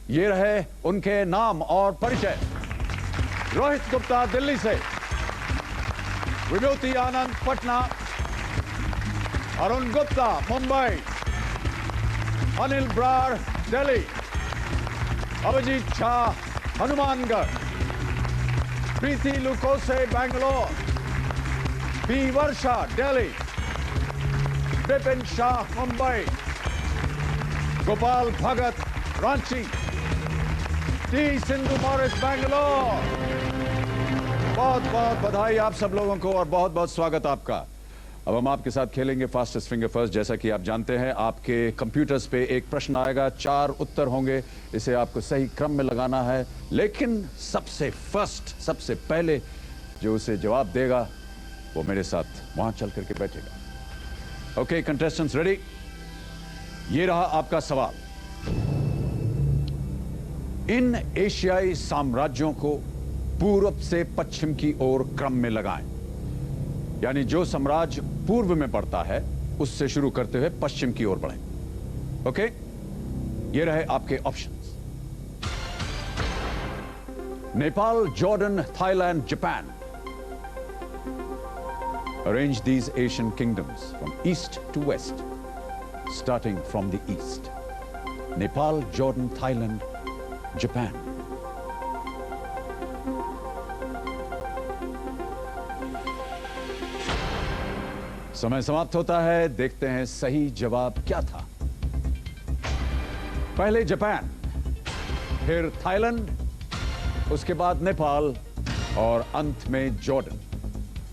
ये रहे उनके नाम और परिचय। रोहित गुप्ता दिल्ली से, विभूति आनंद पटना, अरुण गुप्ता मुंबई, अनिल ब्रार दिल्ली, अभिजीत झा हनुमानगढ़, प्रीति लुकोसे बैंगलोर, बी वर्षा दिल्ली, विपिन शाह मुंबई, गोपाल भगत रांची, टी सिंधु मॉरिस बैंगलोर। बहुत बहुत बधाई आप सब लोगों को और बहुत बहुत स्वागत आपका। अब हम आपके साथ खेलेंगे फास्टेस्ट फिंगर फर्स्ट। जैसा कि आप जानते हैं, आपके कंप्यूटर्स पे एक प्रश्न आएगा, 4 उत्तर होंगे, इसे आपको सही क्रम में लगाना है, लेकिन सबसे पहले जो उसे जवाब देगा वो मेरे साथ वहां चल करके बैठेगा। Okay contestants ready? ये रहा आपका सवाल। इन एशियाई साम्राज्यों को पूर्व से पश्चिम की ओर क्रम में लगाएं, यानी जो साम्राज्य पूर्व में पड़ता है उससे शुरू करते हुए पश्चिम की ओर बढ़ें। ओके, ये रहे आपके options. Nepal, Jordan, Thailand, Japan. Arrange these Asian kingdoms from east to west, starting from the east. Nepal, Jordan, Thailand, Japan. समय समाप्त होता है। देखते हैं सही जवाब क्या था। पहले जापान, फिर थाईलैंड, उसके बाद नेपाल और अंत में जॉर्डन।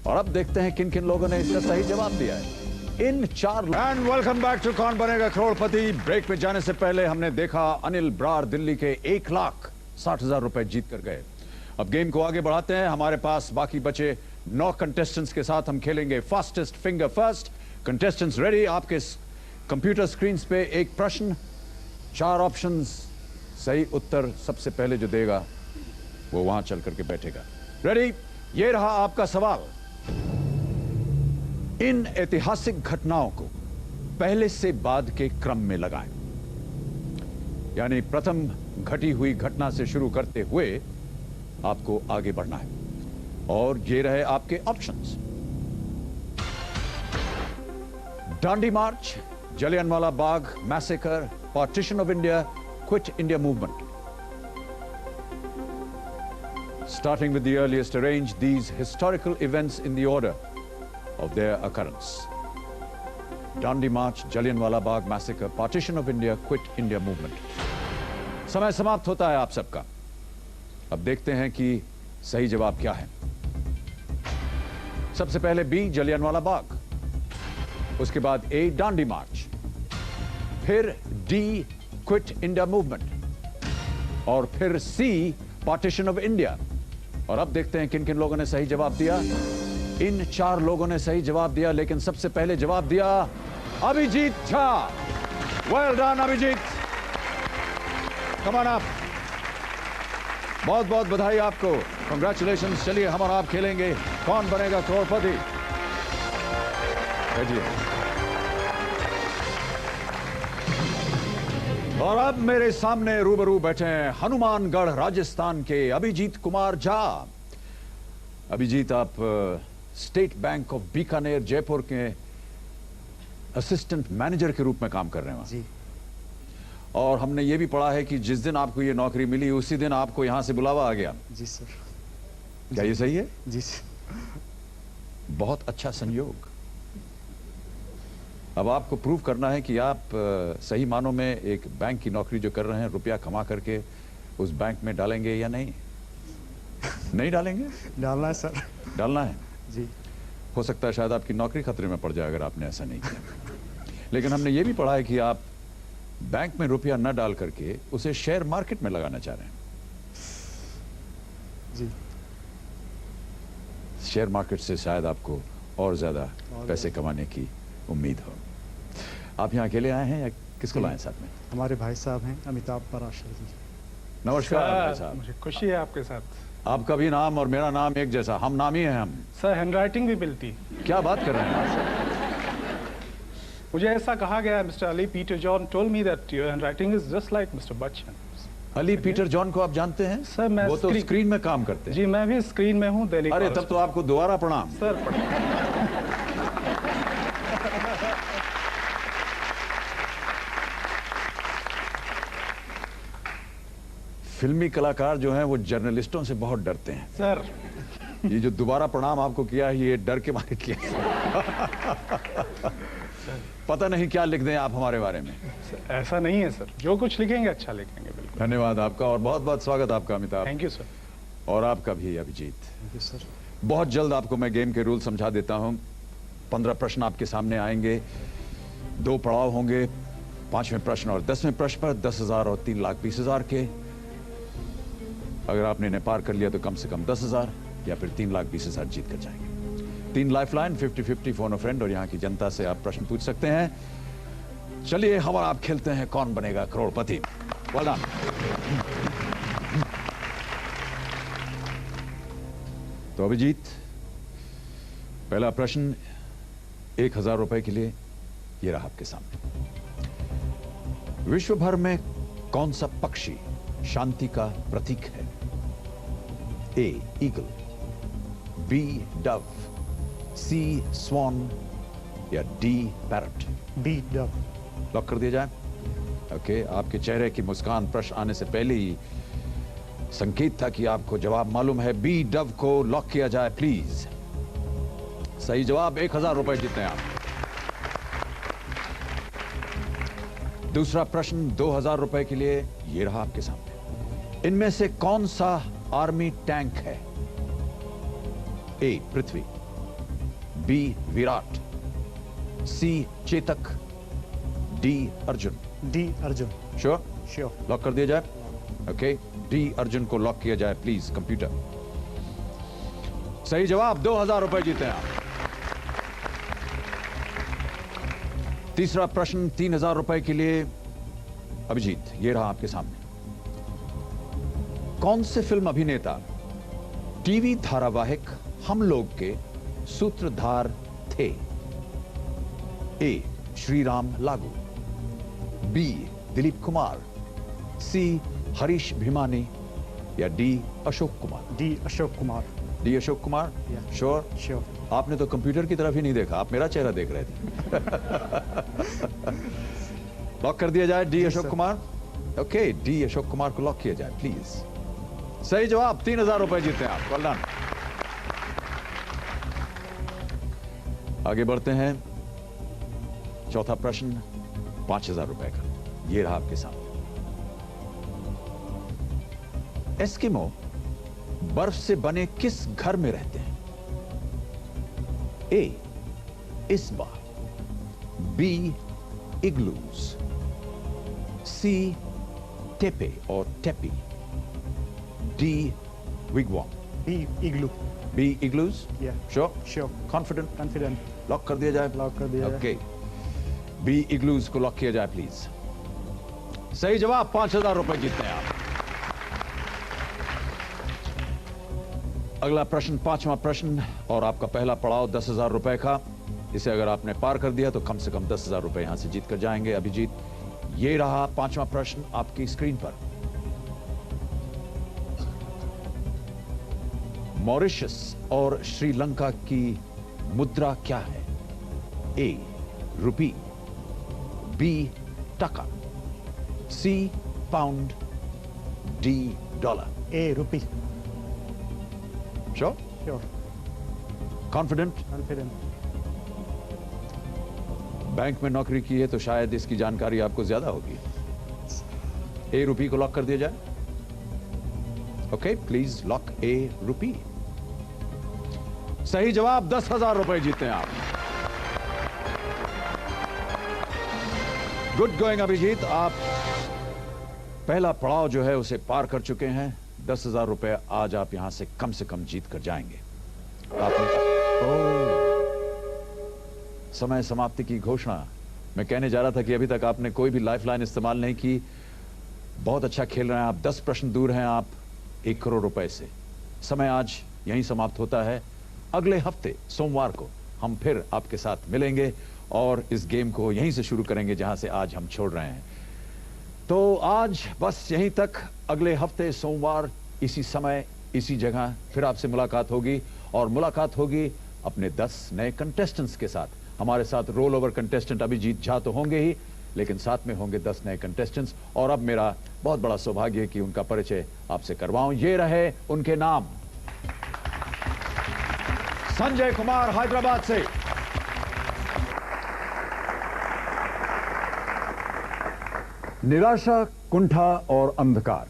और अब देखते हैं किन किन लोगों ने इसका सही जवाब दिया है। इन 4 and welcome back to Kaun Banega Crorepati. Break में जाने से पहले हमने देखा अनिल ब्रार दिल्ली के 1,60,000 रुपए जीत कर गए। अब गेम को आगे बढ़ाते हैं। हमारे पास बाकी बचे 9 कंटेस्टेंट्स के साथ हम खेलेंगे fastest finger first. Contestants ready? आपके कंप्यूटर स्क्रीन पे एक प्रश्न, 4 ऑप्शंस, सही उत्तर सबसे पहले जो देगा वो वहां चल करके बैठेगा। रेडी? ये रहा आपका सवाल। इन ऐतिहासिक घटनाओं को पहले से बाद के क्रम में लगाएं, यानी प्रथम घटी हुई घटना से शुरू करते हुए आपको आगे बढ़ना है। और ये रहे आपके options. Dandi March, Jallianwala Bagh massacre, partition of India, quit India movement. Starting with the earliest, arrange these historical events in the order of their occurrence. Dandi March, Jallianwala Bagh Massacre, Partition of India, Quit India Movement. समय समाप्त होता है आप सबका। अब देखते हैं कि सही जवाब क्या है। सबसे पहले बी, जलियांवाला बाग, उसके बाद ए, दांडी मार्च, फिर डी, क्विट इंडिया मूवमेंट और फिर सी, पार्टीशन ऑफ इंडिया। और अब देखते हैं किन किन लोगों ने सही जवाब दिया। इन 4 लोगों ने सही जवाब दिया, लेकिन सबसे पहले जवाब दिया Abhijeet Jha. Well done Abhijeet, come on up. बहुत बहुत बधाई आपको, कांग्रेचुलेशंस। चलिए हम और आप खेलेंगे कौन बनेगा करोड़पति। और अब मेरे सामने रूबरू बैठे हैं हनुमानगढ़ राजस्थान के अभिजीत कुमार झा। अभिजीत, आप state bank of Bikaner Jaipur के असिस्टेंट मैनेजर के रूप में काम कर रहे हैं जी। और हमने ये भी पढ़ा है कि जिस दिन आपको ये नौकरी मिली उसी दिन आपको यहां से बुलावा आ गया। जी सर। क्या ये सही है? जी सर। बहुत अच्छा संयोग। अब आपको प्रूव करना है कि आप सही मानों में एक बैंक की नौकरी जो कर रहे हैं, रुपया कमा करके उस बैंक में डालेंगे या नहीं? नहीं डालेंगे? डालना है सर। डालना है जी। हो सकता है शायद आपकी नौकरी खतरे में पड़ जाए अगर आपने ऐसा नहीं किया। लेकिन हमने ये भी पढ़ा है कि आप बैंक में रुपया न डाल करके उसे शेयर मार्केट में लगाना चाह रहे हैं। जी। शेयर मार्केट से शायद आपको और ज्यादा पैसे कमाने की उम्मीद हो। आप यहाँ अकेले आए हैं या किसको लाए साथ में? हमारे भाई साहब हैं अमिताभ पराशर जी। नमस्कार भाई साहब। मुझे खुशी है आपके साथ। आपका भी नाम और मेरा नाम एक जैसा, हम नामी हैं हम। सर हैंडराइटिंग भी मिलती। क्या बात कर रहे हैं? मुझे ऐसा कहा गया, mister Ali Peter John told me that your handwriting is just like mister Bachchan. Ali Peter John को आप जानते हैं? सर, मैं वो तो स्क्रीन में काम करते हैं। जी, मैं भी स्क्रीन में हूँ दैनिक। अरे तब तो आपको दोबारा प्रणाम। सर फिल्मी कलाकार जो हैं वो जर्नलिस्टों से बहुत डरते हैं। सर ये जो दोबारा प्रणाम आपको किया है ये डर के मारे किया। पता नहीं क्या लिख दें आप हमारे बारे में। ऐसा नहीं है सर, जो कुछ लिखेंगे अच्छा लिखेंगे। बिल्कुल। धन्यवाद आपका और बहुत बहुत स्वागत आपका अमिताभ। Thank you sir. और आपका भी अभिजीत। Thank you sir. बहुत जल्द आपको मैं गेम के रूल समझा देता हूं। 15 प्रश्न आपके सामने आएंगे, 2 पड़ाव होंगे, 5वें प्रश्न और 10वें प्रश्न पर 10,000 और 3,20,000 के। अगर आपने इन्हें पार कर लिया तो कम से कम 10,000 या फिर 3,20,000 जीत कर जाएंगे। 3 लाइफलाइन, 50-50 फोन अ फ्रेंड और यहाँ की जनता से आप प्रश्न पूछ सकते हैं। चलिए हम और आप खेलते हैं कौन बनेगा करोड़पति। Well done. तो अभिजीत, पहला प्रश्न 1,000 रुपए के लिए ये रहा आपके सामने। विश्व भर में कौन सा पक्षी शांति का प्रतीक है? A eagle, B dove, C swan या D parrot? B dove. Lock कर दिया जाए। ओके, आपके चेहरे की मुस्कान प्रश्न आने से पहले ही संकेत था कि आपको जवाब मालूम है। बी डव को लॉक किया जाए प्लीज। सही जवाब, 1,000 रुपए जीते हैं आप। दूसरा प्रश्न 2,000 रुपए के लिए ये रहा आपके सामने। इनमें से कौन सा आर्मी टैंक है? A Prithvi, B Virat, C Chetak, D Arjun? D Arjun. Sure? Sure. Lock कर दिया जाए। ओके, डी अर्जुन को लॉक किया जाए प्लीज कंप्यूटर। सही जवाब, 2,000 रुपए जीते हैं आप। तीसरा प्रश्न 3,000 रुपए के लिए अभिजीत, ये रहा आपके सामने। कौन से फिल्म अभिनेता टीवी धारावाहिक हम लोग के सूत्रधार थे? ए श्रीराम लागू, बी दिलीप कुमार, सी हरीश भिमानी या D Ashok Kumar? D Ashok Kumar. D Ashok Kumar? Yeah. Sure? Sure. आपने तो कंप्यूटर की तरफ ही नहीं देखा, आप मेरा चेहरा देख रहे थे। लॉक कर दिया जाए D Ashok sir. Kumar. Okay, D Ashok Kumar को लॉक किया जाए प्लीज। सही जवाब, 3,000 रुपए जीते हैं आप। Well done. आगे बढ़ते हैं। चौथा प्रश्न 5,000 रुपए का, ये रहा आपके सामने। एस्किमो बर्फ से बने किस घर में रहते हैं? ए इस्बा, बी इग्लूज, सी टेपे और tepee, D wigwam? B igloo. B igloos? Yeah. Sure? Sure. Confident? Confident. Lock कर दिया जाए। लॉक कर दिया जाए। ओके, बी इग्लूज को लॉक किया जाए प्लीज। सही जवाब, 5,000 रुपए जीतते हैं आप। अगला प्रश्न 5वां प्रश्न और आपका पहला पड़ाव 10,000 रुपए का। इसे अगर आपने पार कर दिया तो कम से कम 10,000 रुपए यहां से जीत कर जाएंगे। अभिजीत, ये रहा 5वां प्रश्न आपकी स्क्रीन पर। मॉरिशस और श्रीलंका की मुद्रा क्या है? ए rupee, B taka, C pound, D dollar? A rupee. Sure? Sure. Confident? Confident. Bank में नौकरी की है तो शायद इसकी जानकारी आपको ज्यादा होगी। ए रुपी को लॉक कर दिया जाए। ओके, प्लीज लॉक ए रुपी। सही जवाब, 10,000 रुपए जीते हैं आप। गुड गोइंग अभिजीत, आप पहला पड़ाव जो है उसे पार कर चुके हैं। 10,000 रुपए आज आप यहां से कम जीत कर जाएंगे। आपने समय समाप्ति की घोषणा। मैं कहने जा रहा था कि अभी तक आपने कोई भी लाइफलाइन इस्तेमाल नहीं की। बहुत अच्छा खेल रहे हैं आप। 10 प्रश्न दूर हैं आप 1 करोड़ रुपए से। समय आज यहीं समाप्त होता है। अगले हफ्ते सोमवार को हम फिर आपके साथ मिलेंगे और इस गेम को यहीं से शुरू करेंगे जहां से आज हम छोड़ रहे हैं। तो आज बस यहीं तक। अगले हफ्ते सोमवार इसी समय इसी जगह फिर आपसे मुलाकात होगी, और मुलाकात होगी अपने 10 नए कंटेस्टेंट्स के साथ। हमारे साथ roll over contestant Abhijeet Jha तो होंगे ही, लेकिन साथ में होंगे 10 नए कंटेस्टेंट्स। और अब मेरा बहुत बड़ा सौभाग्य है कि उनका परिचय आपसे करवाऊं। ये रहे उनके नाम। संजय कुमार हैदराबाद से, निराशा, कुंठा और अंधकार,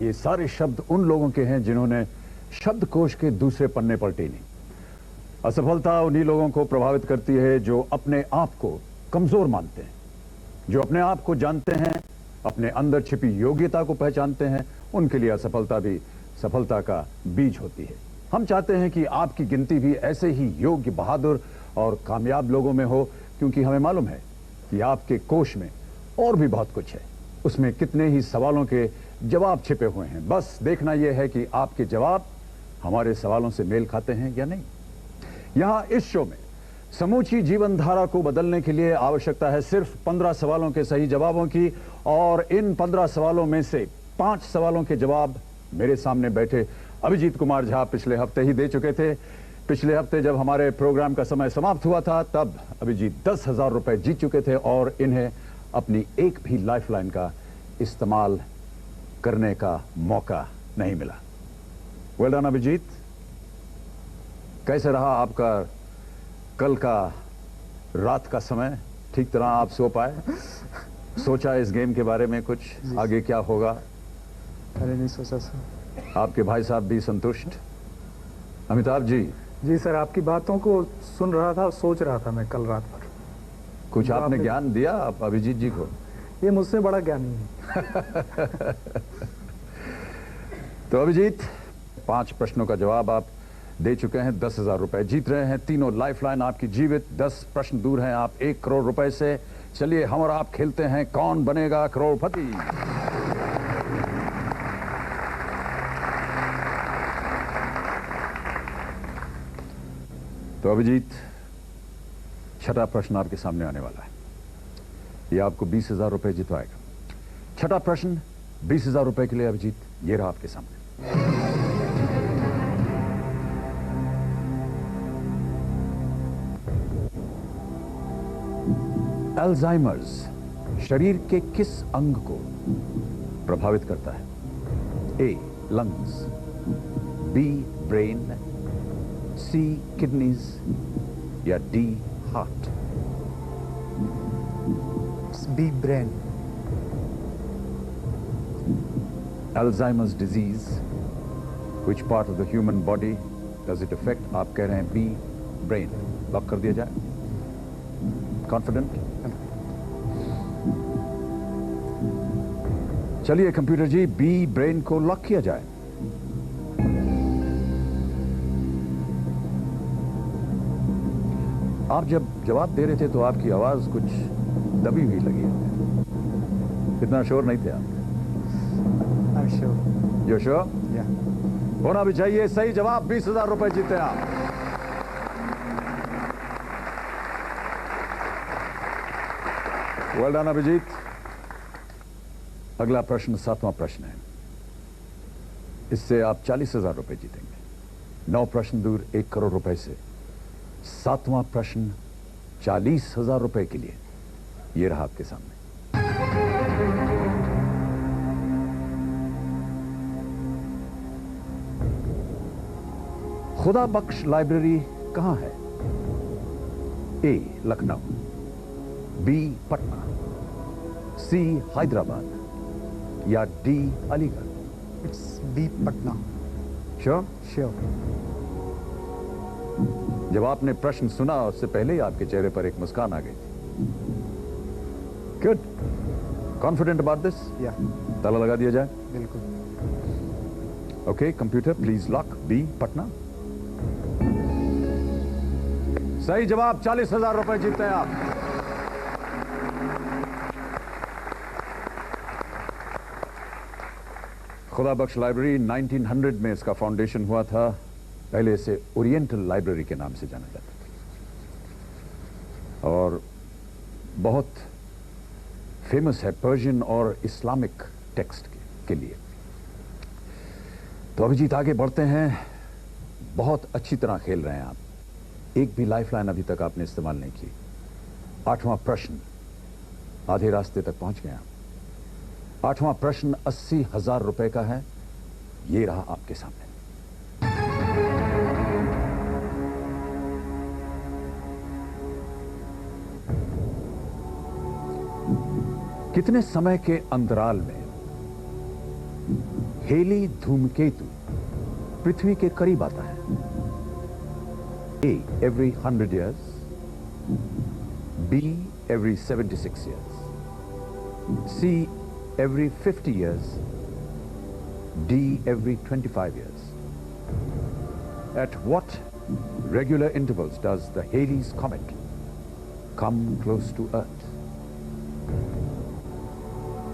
ये सारे शब्द उन लोगों के हैं जिन्होंने शब्दकोश के दूसरे पन्ने पलटे नहीं। असफलता उन्हीं लोगों को प्रभावित करती है जो अपने आप को कमजोर मानते हैं, जो अपने आप को जानते हैं, अपने अंदर छिपी योग्यता को पहचानते हैं। उनके लिए असफलता भी सफलता का बीज होती है। हम चाहते हैं कि आपकी गिनती भी ऐसे ही योग्य, बहादुर और कामयाब लोगों में हो, क्योंकि हमें मालूम है कि आपके कोश में और भी बहुत कुछ है। उसमें कितने ही सवालों के जवाब छिपे हुए हैं। बस देखना यह है कि आपके जवाब हमारे सवालों से मेल खाते हैं या नहीं। यहां इस शो में समूची जीवन धारा को बदलने के लिए आवश्यकता है सिर्फ 15 सवालों के सही जवाबों की, और इन 15 सवालों में से 5 सवालों के जवाब मेरे सामने बैठे अभिजीत कुमार झा पिछले हफ्ते ही दे चुके थे। पिछले हफ्ते जब हमारे प्रोग्राम का समय समाप्त हुआ था, तब अभिजीत 10,000 रुपए जीत चुके थे और इन्हें अपनी एक भी लाइफलाइन का इस्तेमाल करने का मौका नहीं मिला। Well done Abhijeet. कैसे रहा आपका कल का रात का समय? ठीक तरह आप सो पाए? सोचा इस गेम के बारे में कुछ, आगे क्या होगा? अरे नहीं सोचा सर। आपके भाई साहब भी संतुष्ट? अमिताभ जी? जी सर, आपकी बातों को सुन रहा था, सोच रहा था मैं कल रात भर। कुछ आपने ज्ञान दिया आप अभिजीत जी को? ये मुझसे बड़ा ज्ञानी है। तो अभिजीत, 5 प्रश्नों का जवाब आप दे चुके हैं, 10,000 रुपए जीत रहे हैं। तीनों लाइफलाइन आपकी जीवित, 10 प्रश्न दूर हैं आप 1 करोड़ रुपए से। चलिए हम और आप खेलते हैं कौन बनेगा करोड़पति। तो अभिजीत, छठा प्रश्न आपके सामने आने वाला है। ये आपको 20,000 रुपए जितवाएगा। छठा प्रश्न 20,000 रुपए के लिए अभिजीत, ये रहा आपके सामने। अल्जाइमर्स शरीर के किस अंग को प्रभावित करता है? A lungs, B brain, C kidneys या D heart? B brain. Alzheimer's disease, which part of the human body does it affect? आप कह रहे हैं बी ब्रेन। लॉक कर दिया जाए? कॉन्फिडेंट? चलिए कंप्यूटर जी, बी ब्रेन को लॉक किया जाए। आप जब जवाब दे रहे थे तो आपकी आवाज कुछ दबी हुई लगी। इतना श्योर नहीं थे आप? I'm sure. You're sure? Yeah. होना भी चाहिए। सही जवाब, 20,000 रुपए जीते आप। Well done Abhijeet. अगला प्रश्न 7वां प्रश्न है। इससे आप 40,000 रुपए जीतेंगे। 9 प्रश्न दूर 1 करोड़ रुपए से। 7वां प्रश्न 40,000 रुपए के लिए, ये रहा आपके सामने। खुदा बख्श लाइब्रेरी कहां है? ए लखनऊ, बी पटना, सी हैदराबाद या D Aligarh? It's B Patna. Sure? Sure. जब आपने प्रश्न सुना उससे पहले ही आपके चेहरे पर एक मुस्कान आ गई थी। Good. Confident about this? Yeah. ताला लगा दिया जाए? बिल्कुल। Okay computer please lock B Patna. सही जवाब, 40,000 रुपए जीतते हैं आप। खुदा बख्श लाइब्रेरी 1900 में इसका फाउंडेशन हुआ था। पहले इसे ओरिएंटल लाइब्रेरी के नाम से जाना जाता था और बहुत फेमस है पर्शियन और इस्लामिक टेक्स्ट के लिए। तो अभिजीत आगे बढ़ते हैं, बहुत अच्छी तरह खेल रहे हैं आप, एक भी लाइफलाइन अभी तक आपने इस्तेमाल नहीं की। 8वां प्रश्न, आधे रास्ते तक पहुंच गए आप। 8वां प्रश्न 80,000 रुपए का है, ये रहा आपके सामने। कितने समय के अंतराल में हेली धूमकेतु पृथ्वी के करीब आता है? A, every 100 years, B, every 76 years, C, every 50 years, D, every 25 years. At what regular intervals does the Halley's Comet come close to Earth?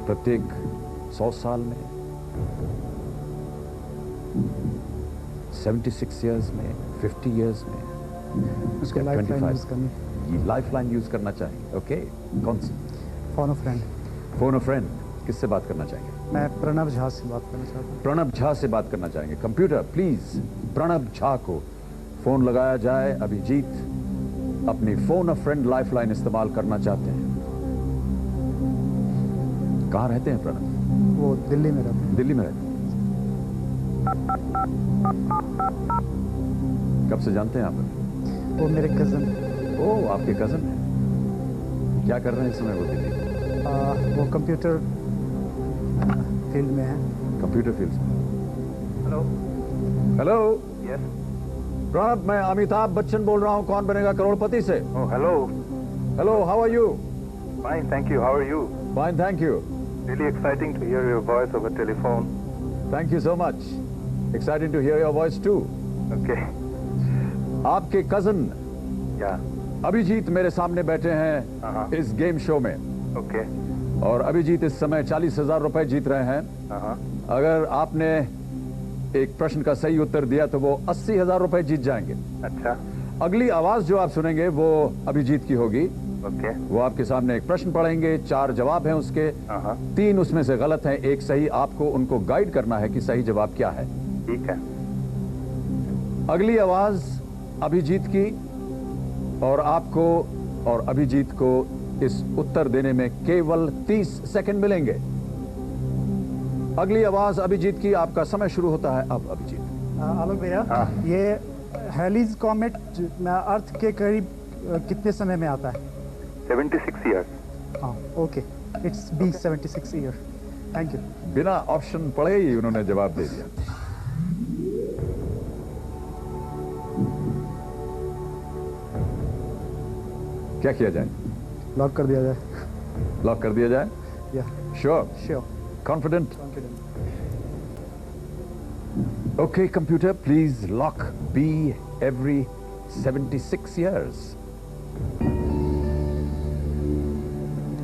प्रत्येक 100 साल में, 76 years में, 50 years में, उसको लाइफलाइन यूज करनी। ये लाइफलाइन यूज करना चाहिए। ओके, कौन सी? Phone of friend. Phone a friend, किससे बात करना चाहेंगे? मैं प्रणव झा से बात करना चाहता हूँ। प्रणब झा से बात करना चाहेंगे। कंप्यूटर प्लीज प्रणब झा को फोन लगाया जाए। अभिजीत अपनी फोन अ फ्रेंड लाइफलाइन इस्तेमाल करना चाहते हैं। कहाँ रहते हैं प्रणब? वो दिल्ली में रहते हैं। दिल्ली में रहते हैं। कब से जानते हैं आप? वो मेरे कजन है। ओ, आपके कजन हैं। क्या कर रहे हैं इस समय वो दिल्ली? वो कंप्यूटर फील्ड में है। कंप्यूटर फील्ड में। हेलो। हेलो। यस। प्रणब, मैं अमिताभ बच्चन बोल रहा हूँ, कौन बनेगा करोड़पति से। Oh, hello. Hello, how are you? Fine, thank you. How are you? Fine, thank you. Really exciting to hear your voice over telephone. Thank you so much. Excited to hear your voice too. Okay. आपके cousin Yeah. Abhijit मेरे सामने बैठे हैं इस game show में। Okay. और अभिजीत इस समय 40,000 रुपए जीत रहे हैं। अगर आपने एक प्रश्न का सही उत्तर दिया तो वो 80,000 रुपए जीत जाएंगे। अच्छा। अगली आवाज जो आप सुनेंगे वो अभिजीत की होगी। Okay. वो आपके सामने एक प्रश्न पढ़ेंगे, 4 जवाब हैं उसके, 3 उसमें से गलत हैं, 1 सही। आपको उनको गाइड करना है कि सही जवाब क्या है। ठीक है। अगली आवाज अभिजीत की, और आपको और अभिजीत को इस उत्तर देने में केवल 30 सेकंड मिलेंगे। अगली आवाज अभिजीत की, आपका समय शुरू होता है अब। अभिजीत। आलोक भैया, ये हेलीज कॉमेट अर्थ के करीब कितने समय में आता है? 76 years. हाँ, okay, it's B 76 year. Thank you. बिना ऑप्शन पढ़े ही उन्होंने जवाब दे दिया। क्या किया जाए? लॉक कर दिया जाए। लॉक कर दिया जाए? या sure? Sure. Confident? Confident. Okay, computer, please lock B every 76 years.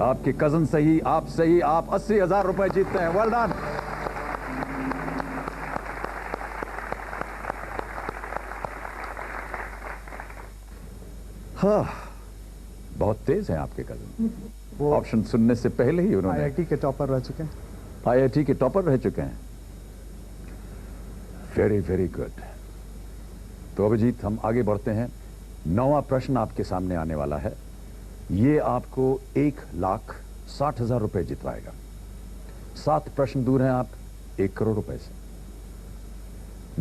आपके कजन सही, आप सही, आप 80,000 रुपए जीतते हैं। Well done. हाँ, बहुत तेज हैं आपके कजन। वो ऑप्शन सुनने से पहले ही उन्होंने IIT के टॉपर रह चुके हैं। IIT के टॉपर रह चुके हैं। Very very good. तो अभिजीत, हम आगे बढ़ते हैं। 9वां प्रश्न आपके सामने आने वाला है। ये आपको 1,60,000 रुपए जितवाएगा। 7 प्रश्न दूर हैं आप 1 करोड़ रुपए से।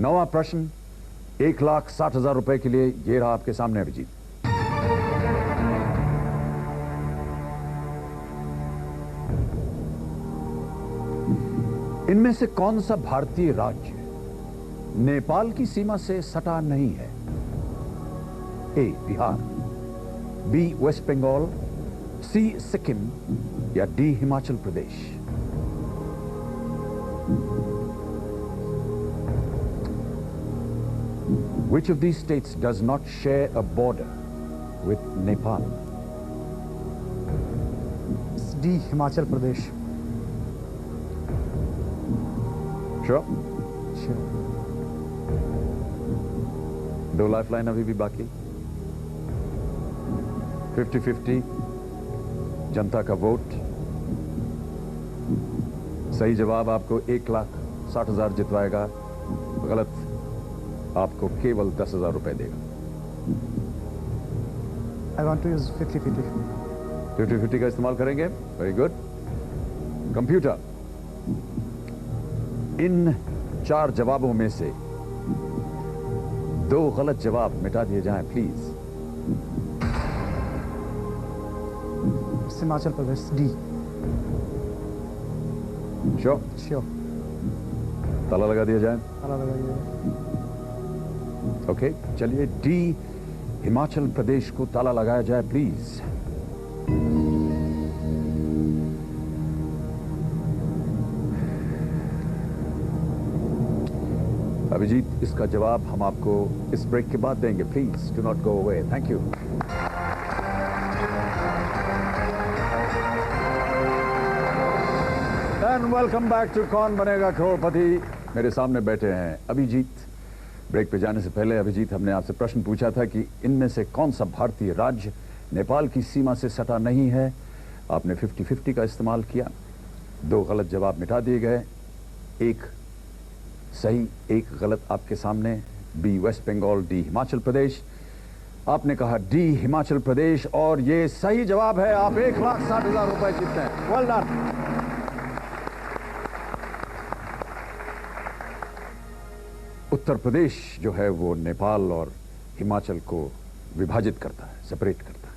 9वां प्रश्न 1,60,000 रुपए के लिए, ये रहा आपके सामने अभिजीत। इनमें से कौन सा भारतीय राज्य नेपाल की सीमा से सटा नहीं है? ए, बिहार, बी, वेस्ट बंगाल, सी, सिक्किम, या D, Himachal Pradesh. Which of these states does not share a border with Nepal? D, Himachal Pradesh. Sure? Sure. 2 lifeline अभी भी बाकी। 50-50 जनता का वोट। सही जवाब आपको 1,60,000 जितवाएगा, गलत आपको केवल 10,000 रुपए देगा। I want to use 50-50. 50-50 का इस्तेमाल करेंगे। Very good. कंप्यूटर, इन 4 जवाबों में से 2 गलत जवाब मिटा दिए जाएं please. Himachal Pradesh, D. Sure, ताला लगा दिया जाए। ओके, चलिए डी हिमाचल प्रदेश को ताला लगाया जाए प्लीज। अभिजीत, इसका जवाब हम आपको इस ब्रेक के बाद देंगे। Please do not go away. Thank you. And welcome back to Kaun Banega करोड़पति। मेरे सामने बैठे हैं अभिजीत। ब्रेक पे जाने से पहले अभिजीत, हमने आपसे प्रश्न पूछा था कि इनमें से कौन सा भारतीय राज्य नेपाल की सीमा से सटा नहीं है। आपने 50-50 का इस्तेमाल किया। 2 गलत जवाब मिटा दिए गए, 1 सही 1 गलत आपके सामने। B West Bengal, D Himachal Pradesh. आपने कहा डी हिमाचल प्रदेश और ये सही जवाब है। आप 1,60,000 रुपए जीतते हैं। Well done. उत्तर प्रदेश जो है वो नेपाल और हिमाचल को विभाजित करता है, सेपरेट करता है।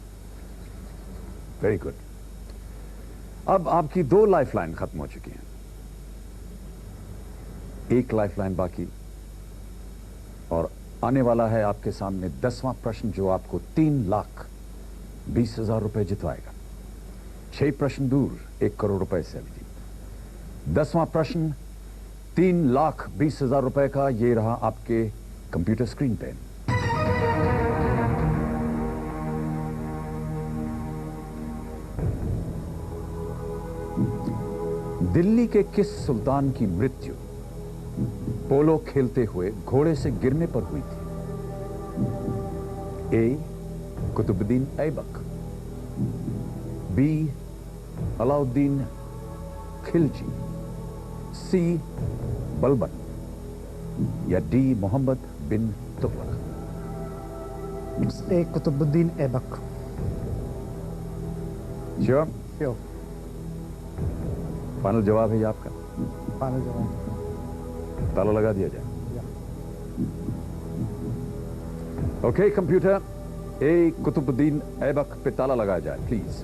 Very good. अब आपकी 2 लाइफलाइन खत्म हो चुकी हैं, 1 लाइफलाइन बाकी, और आने वाला है आपके सामने 10वां प्रश्न जो आपको 3,20,000 रुपए जितवाएगा। 6 प्रश्न दूर 1 करोड़ रुपए से अभिजीत। 10वां प्रश्न 3,20,000 रुपए का, ये रहा आपके कंप्यूटर स्क्रीन पे। दिल्ली के किस सुल्तान की मृत्यु पोलो खेलते हुए घोड़े से गिरने पर हुई थी? A Qutubuddin Aibak, B Alauddin Khilji, C Balban, या D Mohammad bin Tughlaq? A Qutubuddin Aibak. Sure? Sure. Final जवाब है ये आपका? फाइनल जवाब। ताला लगा दिया जाए। ओके कंप्यूटर, ए कुतुबुद्दीन ऐबक पे ताला लगाया जाए प्लीज।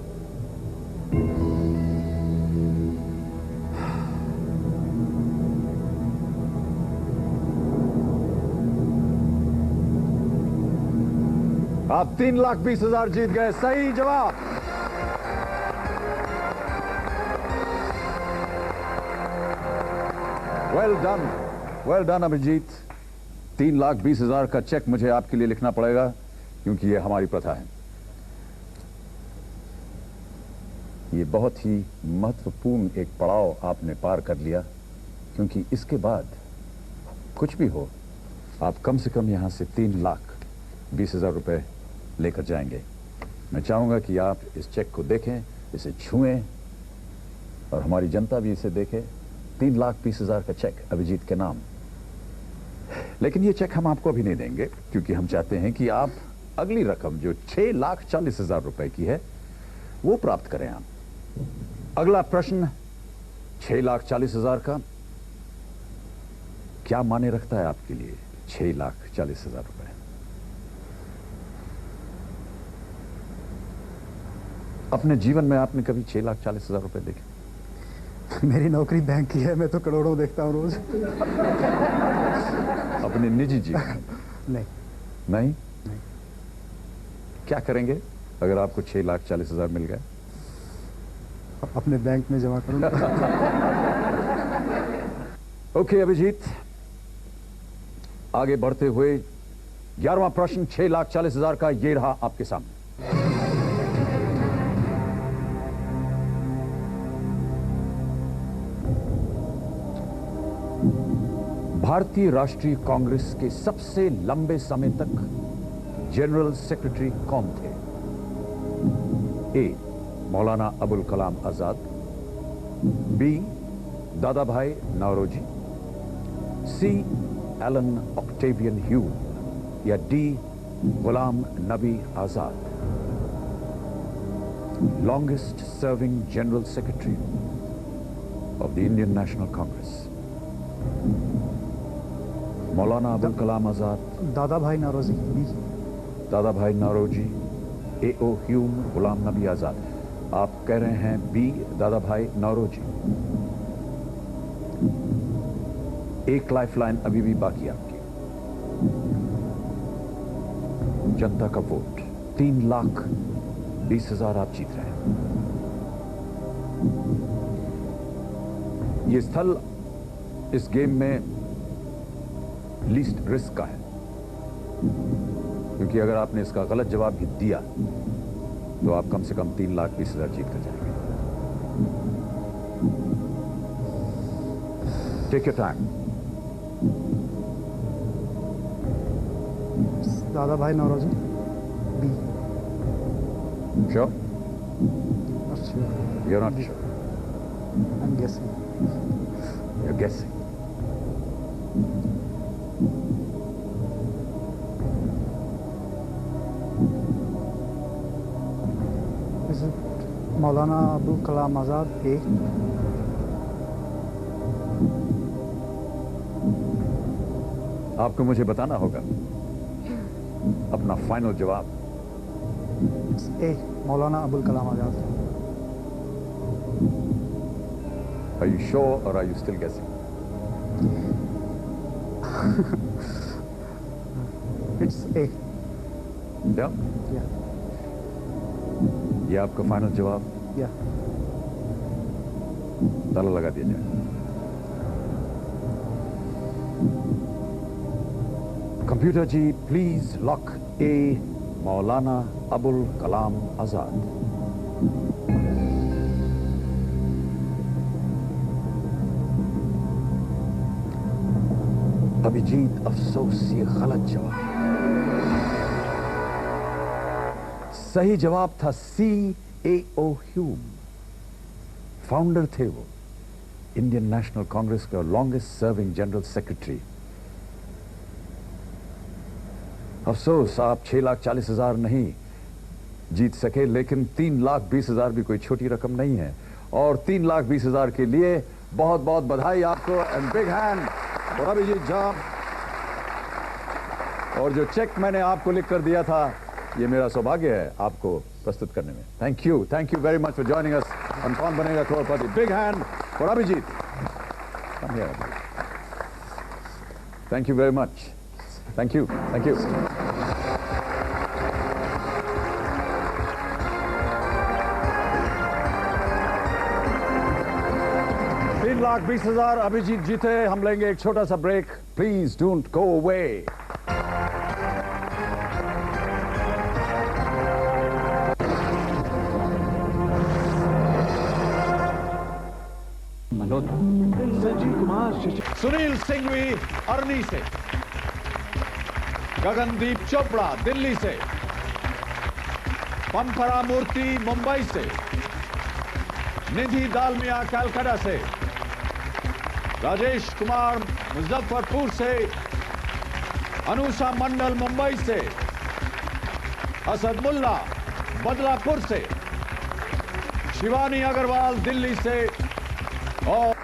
आप 3,20,000 जीत गए। सही जवाब। Well done, well done Abhijeet. 3,20,000 का चेक मुझे आपके लिए लिखना पड़ेगा क्योंकि ये हमारी प्रथा है। ये बहुत ही महत्वपूर्ण एक पड़ाव आपने पार कर लिया, क्योंकि इसके बाद कुछ भी हो आप कम से कम यहां से 3,20,000 रुपए लेकर जाएंगे। मैं चाहूंगा कि आप इस चेक को देखें, इसे छुएं और हमारी जनता भी इसे देखे। 3,20,000 का चेक अभिजीत के नाम। लेकिन ये चेक हम आपको अभी नहीं देंगे, क्योंकि हम चाहते हैं कि आप अगली रकम जो 6,40,000 रुपए की है वो प्राप्त करें आप। अगला प्रश्न 6,40,000 का क्या माने रखता है आपके लिए? 6,40,000 रुपए। अपने जीवन में आपने कभी 6,40,000 रुपए देखे? मेरी नौकरी बैंक की है, मैं तो करोड़ों देखता हूँ रोज। अपने निजी जीवन में? नहीं। नहीं? क्या करेंगे अगर आपको 6,40,000 मिल गए? अपने बैंक में जमा करूंगा। ओके अभिजीत, आगे बढ़ते हुए 11वां प्रश्न 6,40,000 का, ये रहा आपके सामने। भारतीय राष्ट्रीय कांग्रेस के सबसे लंबे समय तक जनरल सेक्रेटरी कौन थे? ए मौलाना अबुल कलाम आजाद, बी दादा भाई नौरोजी, सी एलन ऑक्टेवियन ह्यूम या D Ghulam Nabi Azad, longest serving General Secretary of the Indian National Congress, Maulana Abul Kalam Azad, दादा भाई नौरोजी बी। दादा भाई नौरोजी, A.O. ह्यूम, गुलाम नबी आजाद। आप कह रहे हैं बी दादा भाई नौरोजी। एक लाइफलाइन अभी भी बाकी आपकी। जनता का वोट 3,20,000 आप जीत रहे हैं। ये स्थल इस गेम में लीस्ट रिस्क का है, क्योंकि अगर आपने इसका गलत जवाब भी दिया तो आप कम से कम 3,20,000 जीत कर जाएंगे। Take your time. Dadabhai Naoroji B. Sure? Not sure. You're not sure. I'm guessing. You're guessing. Is it Maulana Abul Kalam Azad A? आपको मुझे बताना होगा अपना फाइनल जवाब। It's A. Maulana Abul Kalam Azad. Are you sure or are you still guessing? It's A. Yeah? Yeah. ये आपका final जवाब। Yeah. ताला लगा दिया जाए। कंप्यूटर जी, प्लीज लॉक ए मौलाना अबुल कलाम आजाद। अभिजीत, अफसोस, ये गलत जवाब। सही जवाब था सी A.O. ह्यूम। फाउंडर थे वो इंडियन नेशनल कांग्रेस के लॉन्गेस्ट सर्विंग जनरल सेक्रेटरी। अफसोस आप 6,40,000 नहीं जीत सके, लेकिन 3,20,000 भी कोई छोटी रकम नहीं है। और 3,20,000 के लिए बहुत बहुत बधाई आपको and big hand for Abhijeet Jha. और जो चेक मैंने आपको लिख कर दिया था, ये मेरा सौभाग्य है आपको प्रस्तुत करने में। Thank you very much for joining us on Kaun Banega Crorepati. Big hand for Abhijeet. Thank you very much. Thank you. 3,20,000 Abhijeet जीते। हम लेंगे एक छोटा सा ब्रेक। Please don't go away. Sanjeev Kumar, Sunil Singhvi Arni से, गगनदीप चोपड़ा दिल्ली से, पंपरा मूर्ति मुंबई से, निधि दालमिया कलकत्ता से, राजेश कुमार मुजफ्फरपुर से, अनुषा मंडल मुंबई से, असद मुल्ला बदलापुर से, शिवानी अग्रवाल दिल्ली से और